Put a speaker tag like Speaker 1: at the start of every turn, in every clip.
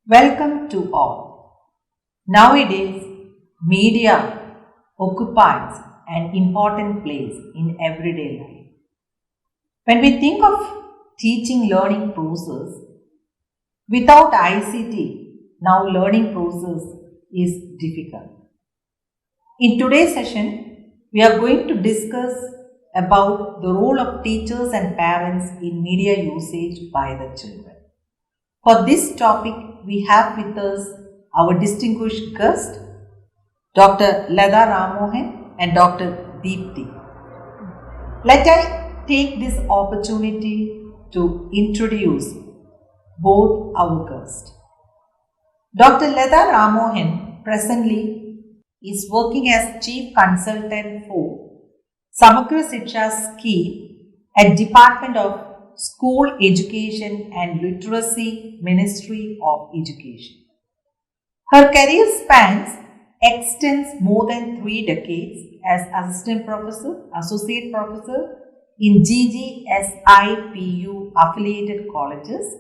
Speaker 1: Welcome to all. Nowadays, media occupies an important place in everyday life. When we think of teaching learning process, without ICT, now learning process is difficult. In today's session, we are going to discuss about the role of teachers and parents in media usage by the children. For this topic, we have with us our distinguished guest, Dr. Leda Ramohan and Dr. Deepthi. Let I take this opportunity to introduce both our guests. Dr. Leda Ramohan presently is working as Chief Consultant for Samagra Shiksha Scheme at Department of School Education and Literacy, Ministry of Education. Her career extends more than 3 decades as assistant professor, associate professor in GGSIPU affiliated colleges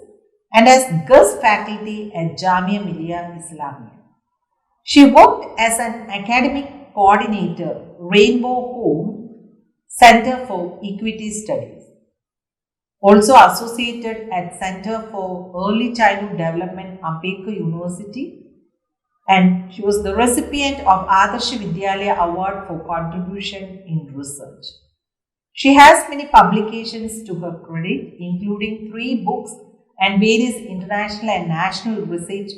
Speaker 1: and as guest faculty at Jamia Millia Islamia. She worked as an academic coordinator, Rainbow Home Center for Equity Studies. Also associated at Center for Early Childhood Development, Ambedkar University, and she was the recipient of Adarsh Vidyalaya Award for contribution in research. She has many publications to her credit, including 3 books and various international and national research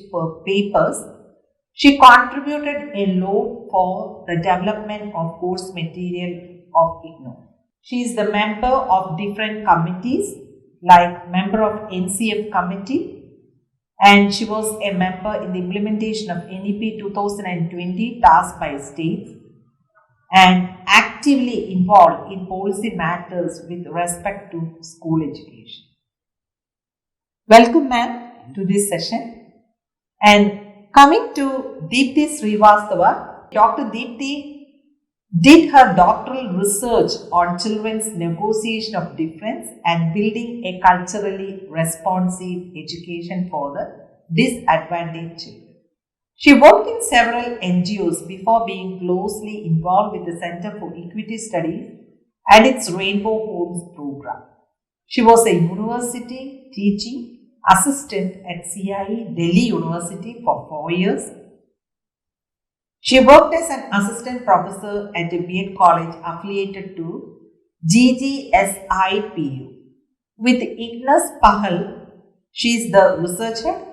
Speaker 1: papers. She contributed a lot for the development of course material of IGNOU. She is the member of different committees like member of NCF committee, and she was a member in the implementation of NEP 2020 tasked by states and actively involved in policy matters with respect to school education. Welcome ma'am to this session. And coming to Deepthi Srivastava, Dr. Deepthi did her doctoral research on children's negotiation of difference and building a culturally responsive education for the disadvantaged children. She worked in several NGOs before being closely involved with the Center for Equity Studies and its Rainbow Homes program. She was a university teaching assistant at CIE Delhi University for 4 years. She worked as an assistant professor at a B.Ed college affiliated to GGSIPU. With Ignas Pahal, she is the researcher.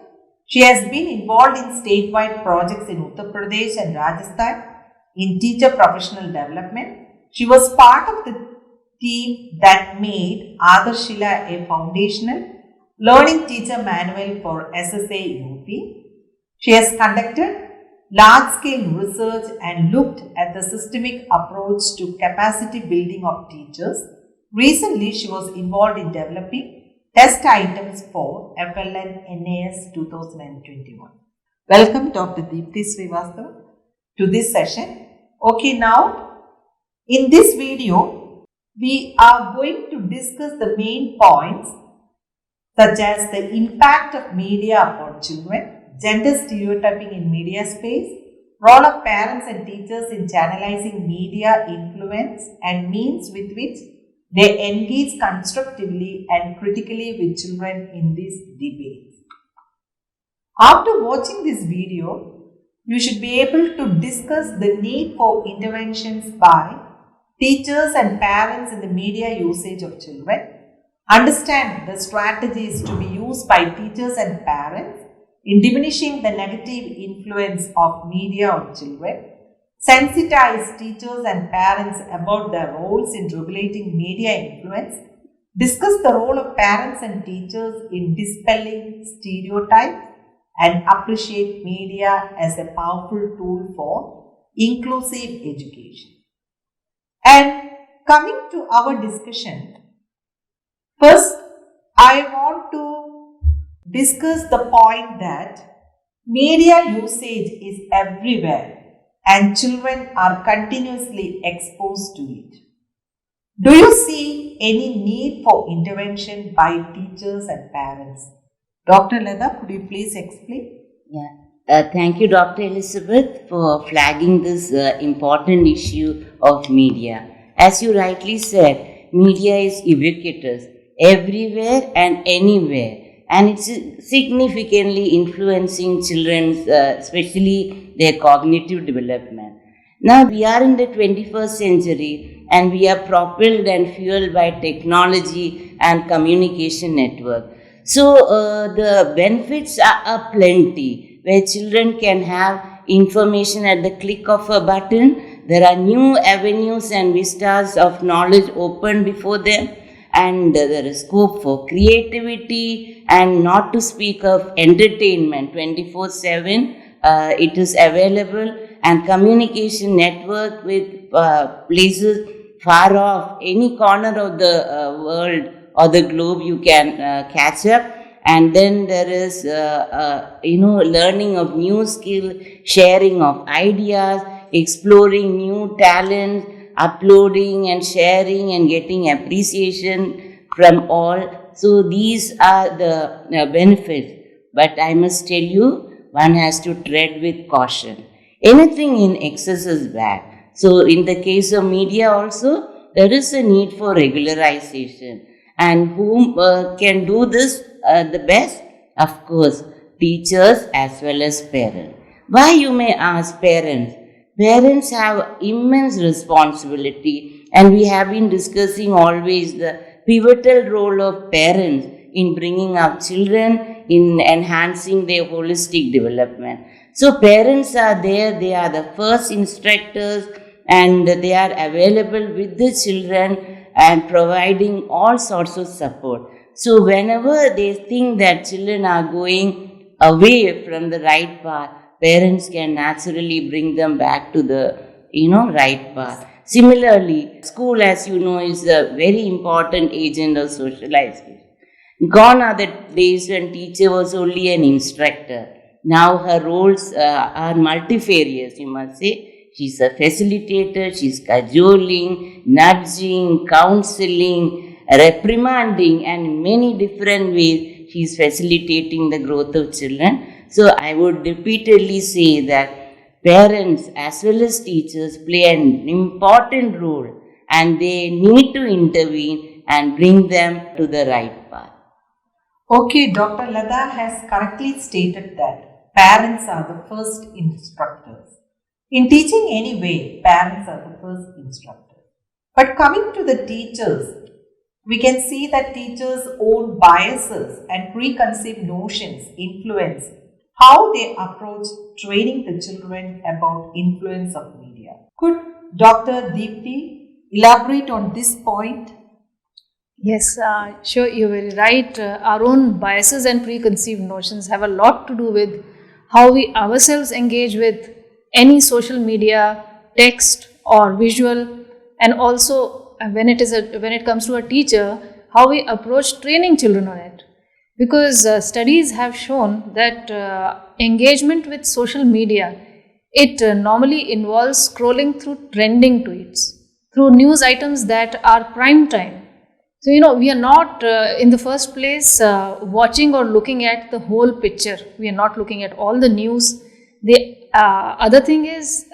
Speaker 1: She has been involved in statewide projects in Uttar Pradesh and Rajasthan in teacher professional development. She was part of the team that made Adarshila a foundational learning teacher manual for SSA UP. She has conducted large-scale research and looked at the systemic approach to capacity building of teachers. Recently, she was involved in developing test items for FLN NAS 2021. Welcome Dr. Deepthi Srivastava to this session. Okay, now in this video, we are going to discuss the main points such as the impact of media upon children, gender stereotyping in media space, role of parents and teachers in channelizing media influence and means with which they engage constructively and critically with children in these debates. After watching this video, you should be able to discuss the need for interventions by teachers and parents in the media usage of children, understand the strategies to be used by teachers and parents in diminishing the negative influence of media on children, sensitize teachers and parents about their roles in regulating media influence, discuss the role of parents and teachers in dispelling stereotypes, and appreciate media as a powerful tool for inclusive education. And coming to our discussion, first I want to discuss the point that media usage is everywhere and children are continuously exposed to it. Do you see any need for intervention by teachers and parents? Dr. Leda, could you please explain?
Speaker 2: Yeah. Thank you, Dr. Elizabeth, for flagging this important issue of media. As you rightly said, media is ubiquitous everywhere and anywhere, and it's significantly influencing children's, especially their cognitive development. Now, we are in the 21st century and we are propelled and fueled by technology and communication network. So, the benefits are plenty, where children can have information at the click of a button. There are new avenues and vistas of knowledge open before them, and there is scope for creativity, and not to speak of entertainment 24/7. It is available, and communication network with places far off, any corner of the world or the globe you can catch up. And then there is learning of new skill, sharing of ideas, exploring new talents, uploading and sharing and getting appreciation from all. So these are the benefits, but I must tell you, one has to tread with caution. Anything in excess is bad. So in the case of media also, there is a need for regularization. And whom can do this the best? Of course, teachers as well as parents. Why, you may ask? Parents? Parents have immense responsibility, and we have been discussing always the pivotal role of parents in bringing up children, in enhancing their holistic development. So parents are there, they are the first instructors, and they are available with the children and providing all sorts of support. So whenever they think that children are going away from the right path, parents can naturally bring them back to the right path. Similarly, school, as you know, is a very important agent of socialization. Gone are the days when teacher was only an instructor. Now her roles are multifarious, you must say. She's a facilitator, she's cajoling, nudging, counseling, reprimanding, and in many different ways she's facilitating the growth of children. So I would repeatedly say that parents as well as teachers play an important role, and they need to intervene and bring them to the right path.
Speaker 1: Okay, Dr. Lada has correctly stated that parents are the first instructors. In teaching anyway, parents are the first instructors. But coming to the teachers, we can see that teachers' own biases and preconceived notions influence how they approach training the children about influence of media. Could Dr. Deepti elaborate on this point?
Speaker 3: Yes, sure, you're very right. Our own biases and preconceived notions have a lot to do with how we ourselves engage with any social media, text or visual, and also when it comes to a teacher, how we approach training children on it. Because studies have shown that engagement with social media, it normally involves scrolling through trending tweets, through news items that are prime time. So, we are not in the first place watching or looking at the whole picture. We are not looking at all the news. The other thing is,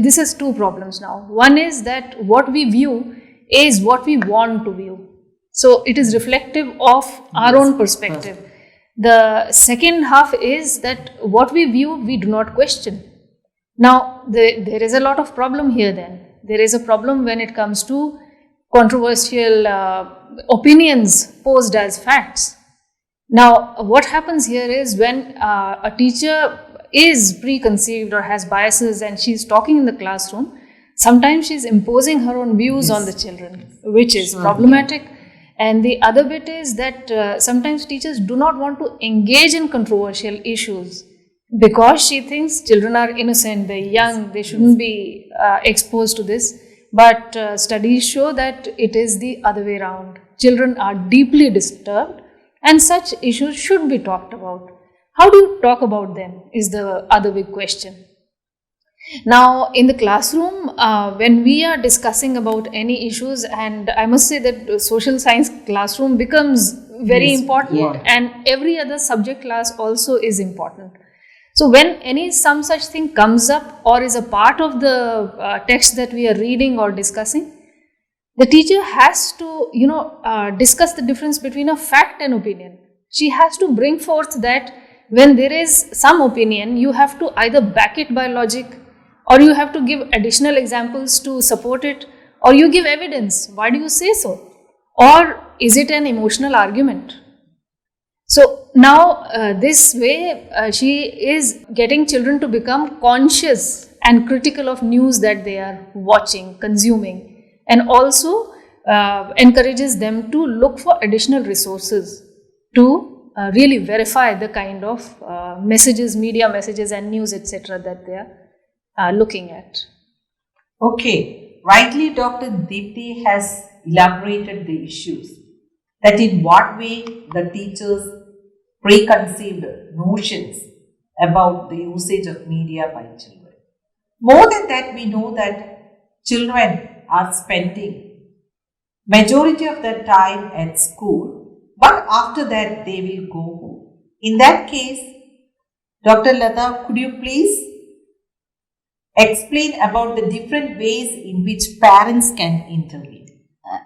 Speaker 3: this has two problems now. One is that what we view is what we want to view. So, it is reflective of our own perspective. The second half is that what we view, we do not question. Now, there is a lot of problem here then. There is a problem when it comes to controversial opinions posed as facts. Now, what happens here is when a teacher is preconceived or has biases and she's talking in the classroom, sometimes she's imposing her own views on the children, which is problematic. And the other bit is that sometimes teachers do not want to engage in controversial issues because she thinks children are innocent, they're young, they shouldn't be exposed to this. But studies show that it is the other way around. Children are deeply disturbed and such issues should be talked about. How do you talk about them is the other big question. Now, in the classroom, when we are discussing about any issues, and I must say that social science classroom becomes very important, and every other subject class also is important. So when some such thing comes up or is a part of the text that we are reading or discussing, the teacher has to, discuss the difference between a fact and opinion. She has to bring forth that when there is some opinion, you have to either back it by logic, or you have to give additional examples to support it, or you give evidence. Why do you say so? Or is it an emotional argument? So now this way she is getting children to become conscious and critical of news that they are watching, consuming, and also encourages them to look for additional resources to really verify the kind of messages, media messages and news, etc. that they are looking at.
Speaker 1: Okay, rightly Dr. Deepthi has elaborated the issues, that in what way the teachers' preconceived notions about the usage of media by children. More than that, we know that children are spending majority of their time at school, but after that they will go home. In that case, Dr. Lata, could you please explain about the different ways in which parents can intervene?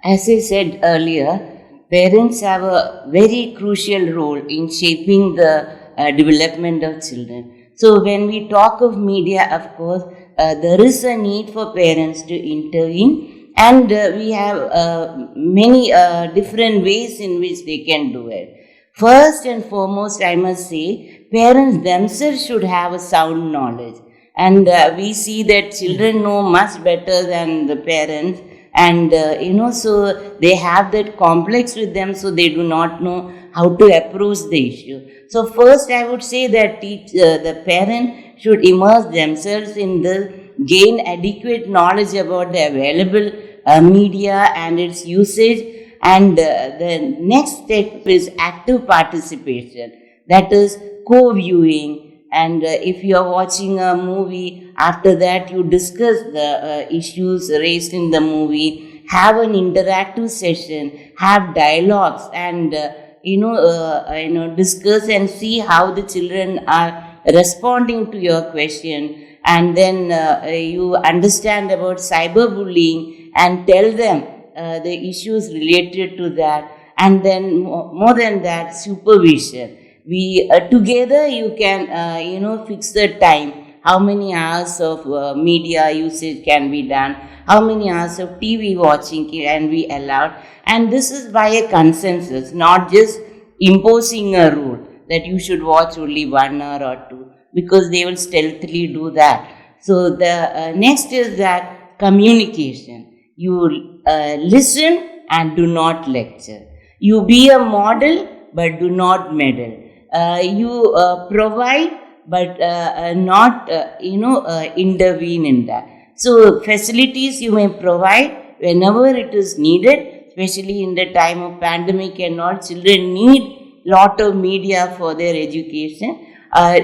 Speaker 2: As I said earlier, parents have a very crucial role in shaping the development of children. So when we talk of media, of course, there is a need for parents to intervene, and we have many different ways in which they can do it. First and foremost, I must say, parents themselves should have a sound knowledge. And we see that children know much better than the parents. And so they have that complex with them, so they do not know how to approach the issue. So first I would say that the parent should immerse themselves in gain adequate knowledge about the available media and its usage. And the next step is active participation, that is co-viewing. And if you are watching a movie, after that you discuss the issues raised in the movie, have an interactive session, have dialogues, and discuss and see how the children are responding to your question. And then you understand about cyberbullying and tell them the issues related to that. And then more than that, supervision. We together you can fix the time, how many hours of media usage can be done, how many hours of TV watching can be allowed, and this is by a consensus, not just imposing a rule that you should watch only 1 hour or 2, because they will stealthily do that. So the next is that communication. You listen and do not lecture. You be a model but do not meddle. You provide but not intervene in that. So facilities you may provide whenever it is needed, especially in the time of pandemic and all. Children need lot of media for their education.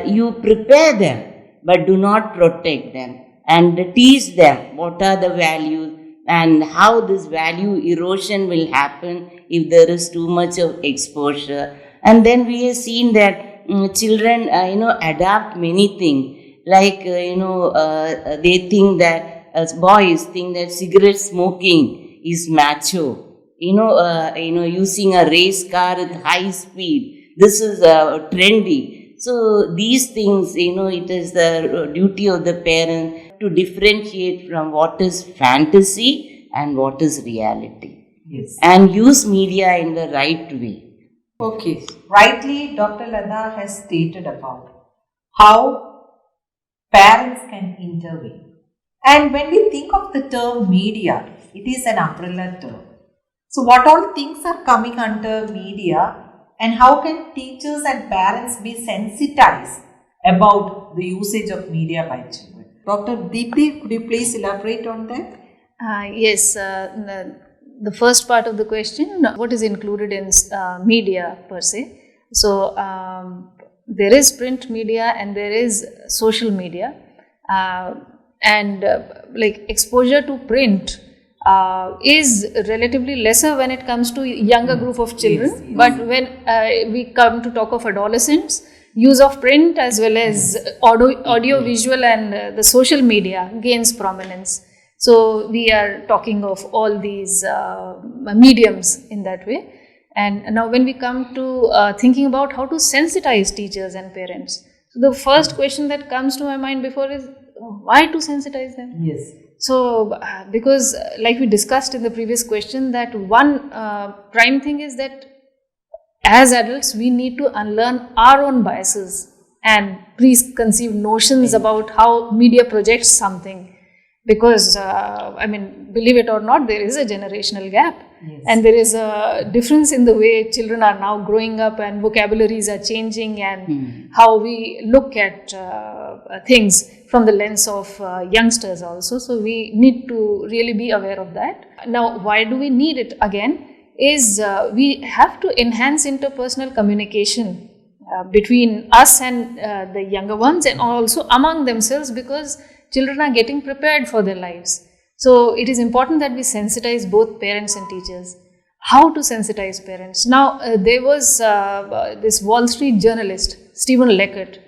Speaker 2: You prepare them but do not protect them, and teach them what are the values and how this value erosion will happen if there is too much of exposure. And then we have seen that children, adapt many things. Like, they think that, as boys think that cigarette smoking is macho. Using a race car at high speed, this is trendy. So these things, it is the duty of the parent to differentiate from what is fantasy and what is reality.
Speaker 1: Yes.
Speaker 2: And use media in the right way.
Speaker 1: Okay, rightly Dr. Lada has stated about how parents can intervene. And when we think of the term media, it is an umbrella term. So what all things are coming under media, and how can teachers and parents be sensitized about the usage of media by children? Dr. Deepthi, could you please elaborate on that?
Speaker 3: Yes. The first part of the question, what is included in media per se? So there is print media and there is social media, and like exposure to print is relatively lesser when it comes to younger group of children. Yes. But when we come to talk of adolescents, use of print as well as audio visual and the social media gains prominence. So we are talking of all these mediums in that way. And now when we come to thinking about how to sensitize teachers and parents, so the first question that comes to my mind before is, why to sensitize them?
Speaker 1: Yes.
Speaker 3: So, because like we discussed in the previous question, that one prime thing is that as adults, we need to unlearn our own biases and preconceived notions about how media projects something. Because, believe it or not, there is a generational gap.
Speaker 1: Yes.
Speaker 3: And there is a difference in the way children are now growing up and vocabularies are changing, and how we look at things from the lens of youngsters also. So we need to really be aware of that. Now, why do we need it again? Is we have to enhance interpersonal communication between us and the younger ones, and also among themselves, because children are getting prepared for their lives. So it is important that we sensitize both parents and teachers. How to sensitize parents? Now, there was this Wall Street journalist, Stephen Leckett.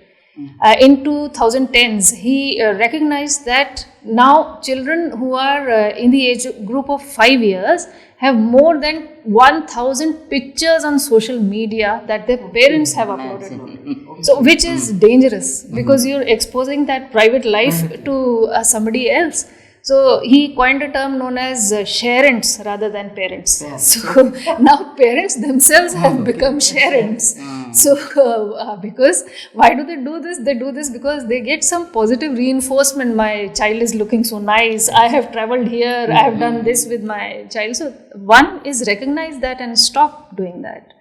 Speaker 3: In 2010s, he recognized that now children who are in the age group of 5 years have more than 1,000 pictures on social media that their parents have uploaded. So, which is dangerous, because you're exposing that private life to somebody else. So he coined a term known as sharents rather than parents.
Speaker 1: Yes.
Speaker 3: So now parents themselves have become sharents. So because why do they do this? They do this because they get some positive reinforcement. My child is looking so nice. I have traveled here. I have done this with my child. So one is recognize that and stop doing that.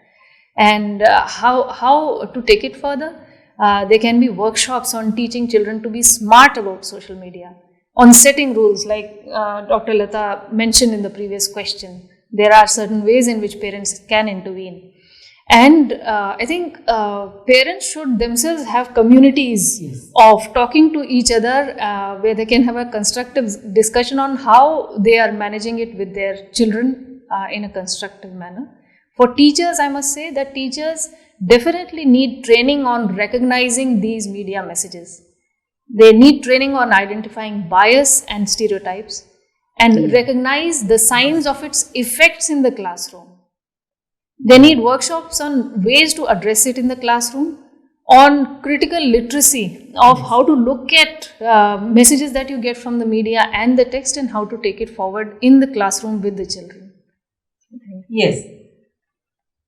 Speaker 3: And how to take it further? There can be workshops on teaching children to be smart about social media, on setting rules, like Dr. Lata mentioned in the previous question. There are certain ways in which parents can intervene. And I think parents should themselves have communities of talking to each other, where they can have a constructive discussion on how they are managing it with their children in a constructive manner. For teachers, I must say that teachers definitely need training on recognizing these media messages. They need training on identifying bias and stereotypes, and recognize the signs of its effects in the classroom. They need workshops on ways to address it in the classroom, on critical literacy of how to look at messages that you get from the media and the text, and how to take it forward in the classroom with the children.
Speaker 1: Yes.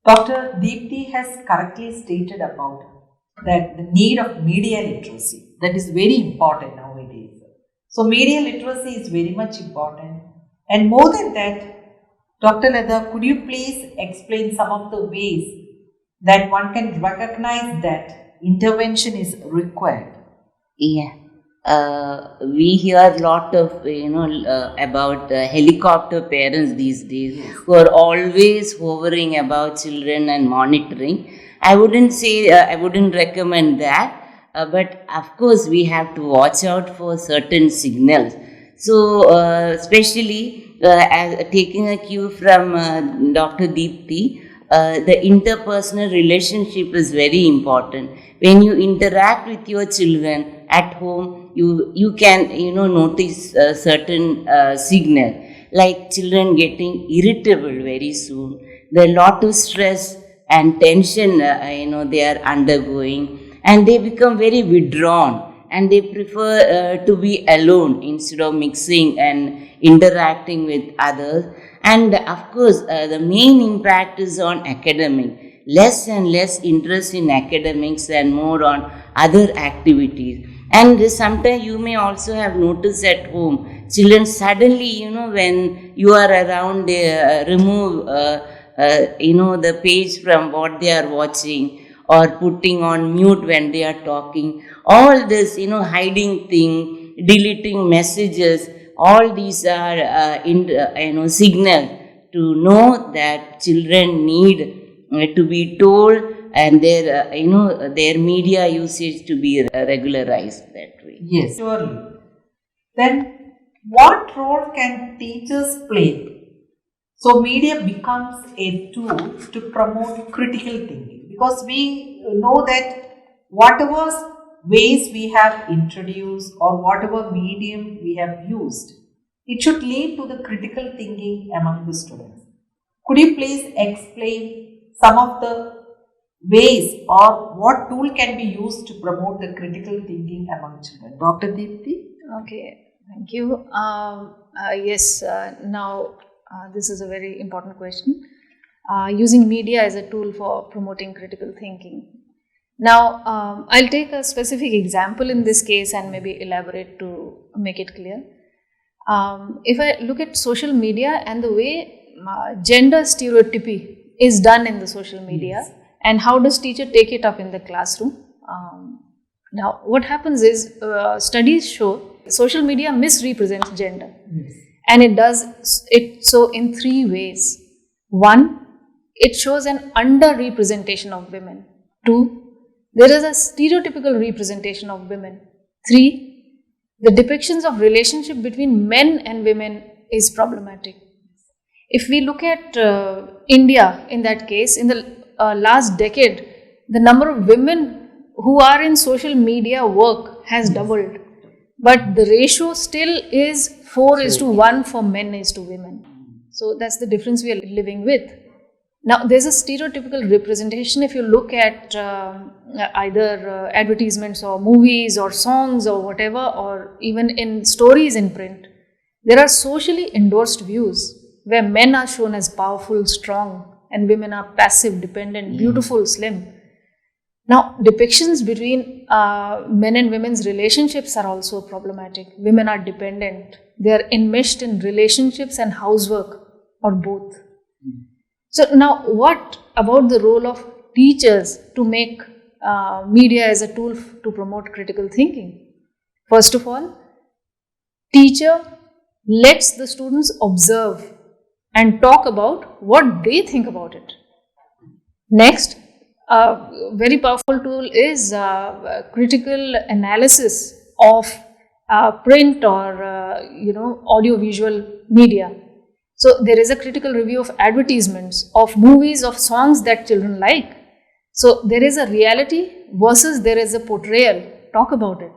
Speaker 1: Dr. Deepti has correctly stated about that the need of media literacy. That is very important nowadays. So media literacy is very much important. And more than that, Dr. Lata, could you please explain some of the ways that one can recognize that intervention is required?
Speaker 2: Yeah. We hear a lot of, about helicopter parents these days who are always hovering about children and monitoring. I wouldn't recommend that. But of course, we have to watch out for certain signals. So, especially as taking a cue from Dr. Deepti, the interpersonal relationship is very important. When you interact with your children at home, you can notice certain signal, like children getting irritable very soon. There are a lot of stress and tension they are undergoing. And they become very withdrawn, and they prefer to be alone instead of mixing and interacting with others. And of course, the main impact is on academic. Less and less interest in academics and more on other activities. And sometimes you may also have noticed at home, children suddenly, when you are around, they remove, the page from what they are watching, or putting on mute when they are talking. All this, hiding thing, deleting messages, all these are, signal to know that children need to be told, and their media usage to be regularized that way.
Speaker 1: Yes, surely. Then, what role can teachers play? So, media becomes a tool to promote critical thinking. Because we know that whatever ways we have introduced or whatever medium we have used, it should lead to the critical thinking among the students. Could you please explain some of the ways or what tool can be used to promote the critical thinking among children? Dr. Deepthi?
Speaker 3: Okay, thank you. Yes, now this is a very important question. Using media as a tool for promoting critical thinking. Now, I'll take a specific example in this case and maybe elaborate to make it clear. If I look at social media and the way gender stereotypy is done in the social media, yes, and how does teacher take it up in the classroom? Now, what happens is studies show social media misrepresents gender, yes, and it does it so in three ways. One, it shows an underrepresentation of women. Two, there is a stereotypical representation of women. Three, the depictions of relationship between men and women is problematic. If we look at India in that case, in the last decade, the number of women who are in social media work has doubled. But the ratio still is 4:1 for men is to women. So that's the difference we are living with. Now, there's a stereotypical representation if you look at either advertisements or movies or songs or whatever, or even in stories in print. There are socially endorsed views where men are shown as powerful, strong, and women are passive, dependent, beautiful, slim. Now, depictions between men and women's relationships are also problematic. Women are dependent. They are enmeshed in relationships and housework, or both. So now, what about the role of teachers to make media as a tool to promote critical thinking? First of all, teacher lets the students observe and talk about what they think about it. Next, a very powerful tool is critical analysis of print or audio-visual media. So there is a critical review of advertisements, of movies, of songs that children like. So there is a reality versus there is a portrayal. Talk about it.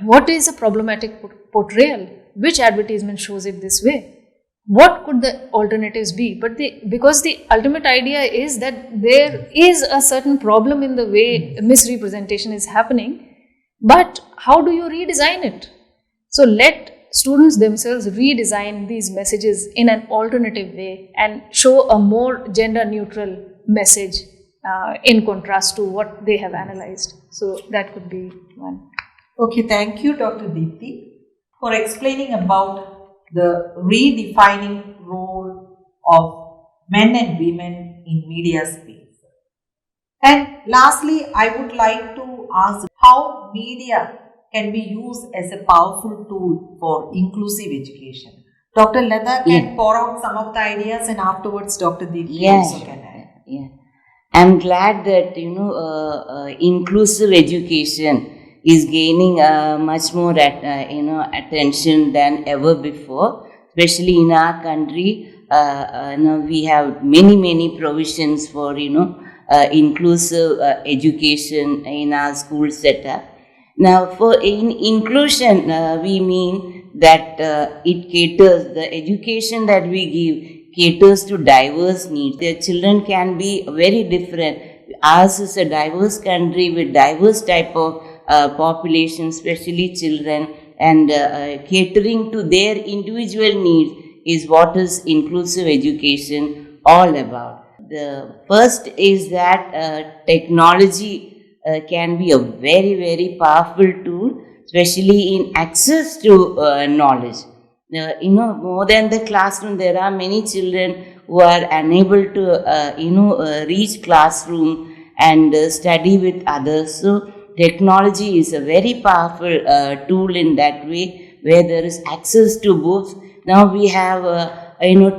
Speaker 3: What is a problematic portrayal? Which advertisement shows it this way? What could the alternatives be? But because the ultimate idea is that there is a certain problem in the way misrepresentation is happening, but how do you redesign it? So let students themselves redesign these messages in an alternative way and show a more gender neutral message in contrast to what they have analyzed. So that could be one.
Speaker 1: Okay, thank you, Dr. Deepthi, for explaining about the redefining role of men and women in media space. And lastly, I would like to ask how media can be used as a powerful tool for inclusive education. Dr. Lata can pour out some of the ideas, and afterwards Dr. Deepthi also can add.
Speaker 2: Yeah. I'm glad that, inclusive education is gaining much more attention than ever before, especially in our country. We have many provisions for, inclusive education in our school setup. Now, for inclusion, we mean that it caters, the education that we give caters to diverse needs. The children can be very different. Ours is a diverse country with diverse type of population, especially children, and catering to their individual needs is what is inclusive education all about. The first is that technology can be a very powerful tool, especially in access to knowledge. More than the classroom, there are many children who are unable to, reach classroom and study with others. So technology is a very powerful tool in that way, where there is access to books. Now we have,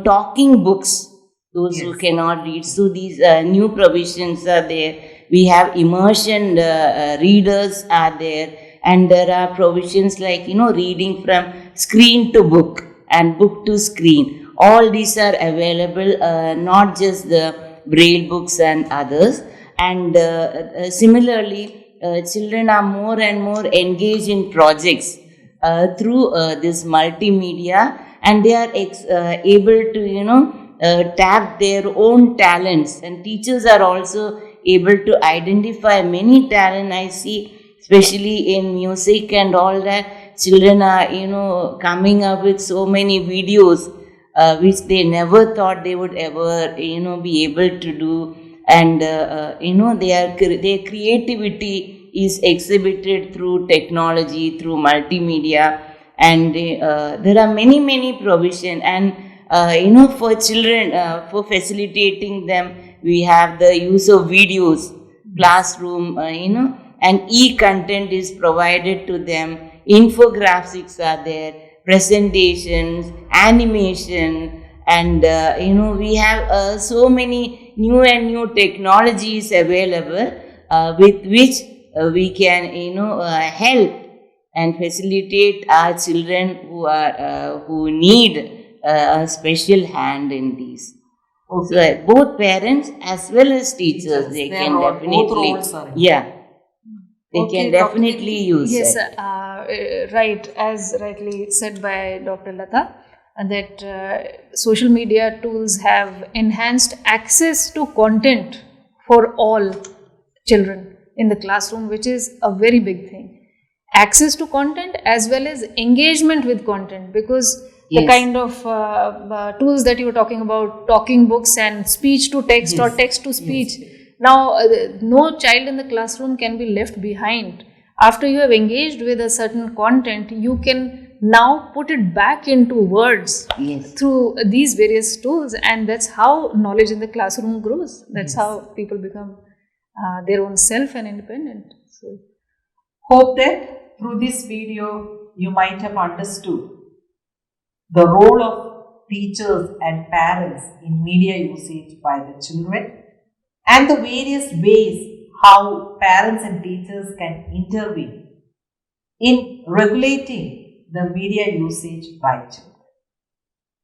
Speaker 2: talking books, those who cannot read. So these new provisions are there. We have immersion readers are there, and there are provisions like, reading from screen to book and book to screen. All these are available, not just the braille books and others. And similarly, children are more and more engaged in projects through this multimedia, and they are able to, tap their own talents. And teachers are also able to identify many talent. I see, especially in music and all that, children are, coming up with so many videos which they never thought they would ever, be able to do. And their creativity is exhibited through technology, through multimedia. And there are many provision. And for children, for facilitating them, we have the use of videos, classroom, and e-content is provided to them. Infographics are there, presentations, animation, and we have so many new technologies available with which we can help and facilitate our children who need a special hand in these.
Speaker 1: Okay.
Speaker 2: So both parents as well as teachers, they
Speaker 1: Their
Speaker 2: can
Speaker 1: role,
Speaker 2: definitely,
Speaker 1: both roles are in.
Speaker 2: yeah, they
Speaker 1: Okay,
Speaker 2: can
Speaker 1: Dr.
Speaker 2: definitely
Speaker 1: Devi.
Speaker 2: use
Speaker 3: Yes,
Speaker 2: it.
Speaker 3: right. As rightly said by Dr. Lata, that social media tools have enhanced access to content for all children in the classroom, which is a very big thing. Access to content as well as engagement with content, because the
Speaker 2: Yes.
Speaker 3: kind of tools that you were talking about, talking books and speech to text or
Speaker 1: Yes.
Speaker 3: text to speech. Now, no child in the classroom can be left behind. After you have engaged with a certain content, you can now put it back into words
Speaker 2: Yes.
Speaker 3: through these various tools, and that's how knowledge in the classroom grows. That's how people become their own self and independent. So,
Speaker 1: Hope that through this video you might have understood the role of teachers and parents in media usage by the children, and the various ways how parents and teachers can intervene in regulating the media usage by children.